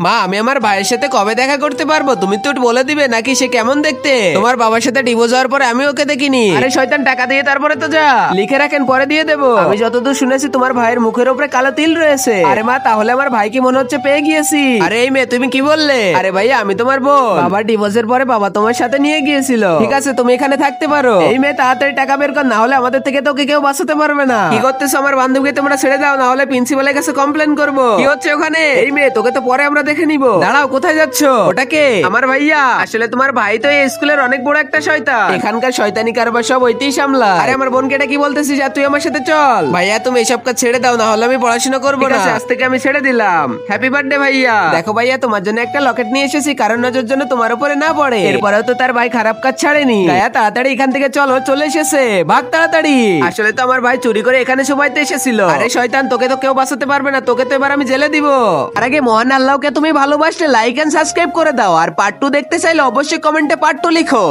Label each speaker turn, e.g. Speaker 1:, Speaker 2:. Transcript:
Speaker 1: মা আমি আমার ভাইয়ের সাথে কবে দেখা করতে পারবো তুমি তো একটু বলে দিবে নাকি সে কেমন দেখতে? তোমার বাবার সাথে ডিভোর্স হওয়ার পরে আমি ওকে দেখিনি। আরে শয়তান টাকা দিয়ে তারপরে তো যা লিখে রাখেন পরে দিয়ে দেবো। আমি যতদূর শুনেছি তোমার ভাইয়ের মুখের উপরে কালো তিল রয়েছে। আরে মা তাহলে আমার ভাই কি মনে হচ্ছে পেয়ে গিয়েছি। আরে এই মেয়ে তুমি কি বললে? আরে ভাইয়া আমি তোমার বোন। বাবার ডিভোর্সের পরে বাবা তোমার সাথে নিয়ে গিয়েছিল। ঠিক আছে তুমি এখানে থাকতে পারো। এই মেয়ে তাড়াতাড়ি টাকা বের কর, না হলে আমাদের থেকে তোকে কেউ বাঁচাতে পারবে না। কি করতেছো আমার বান্ধবীকে তোমরা ছেড়ে দাও, না হলে প্রিন্সিপালের কাছে কমপ্লেন করবো। কি হচ্ছে ওখানে? এই মেয়ে তোকে তো পরে আমরা দেখে নিবো। দাঁড়াও কোথায় যাচ্ছ? ওটাকে আমার ভাইয়া। আসলে তোমার ভাই তো এই স্কুলের অনেক বড় একটা শয়তান। এখানকার শয়তানি কারবার সব ওইতেই সামলা। আরে আমার বোনকে এটা কি বলতেছিস? তুই আমার সাথে চল। ভাইয়া তুমি এসব কাজ ছেড়ে দাও, না হলে আমি পড়াশোনা করবো না। আজ থেকে আমি ছেড়ে দিলাম। হ্যাপি বার্থডে ভাইয়া। দেখো ভাইয়া তোমার জন্য একটা লকেট নিয়ে এসেছি, কারণ নজর জন্য তোমার উপরে না পড়ে। এরপরেও তো তার ভাই খারাপ কাজ ছাড়েনি। ভাইয়া তাড়াতাড়ি এখান থেকে চলো, চলে এসেছে, ভাগ তাড়াতাড়ি। আসলে তো আমার ভাই চুরি করে এখানে সময়তে এসেছিল। আরে শয়তান তোকে তো কেউ বাঁচাতে পারবে না, তোকে তো এবার আমি জেলে দিব। আর আগে মহান আল্লাহকে তুমি ভালোবাসলে লাইক এন্ড সাবস্ক্রাইব করে দাও। আর পার্ট 2 দেখতে চাইলে অবশ্যই কমেন্টে পার্ট 2 লিখো।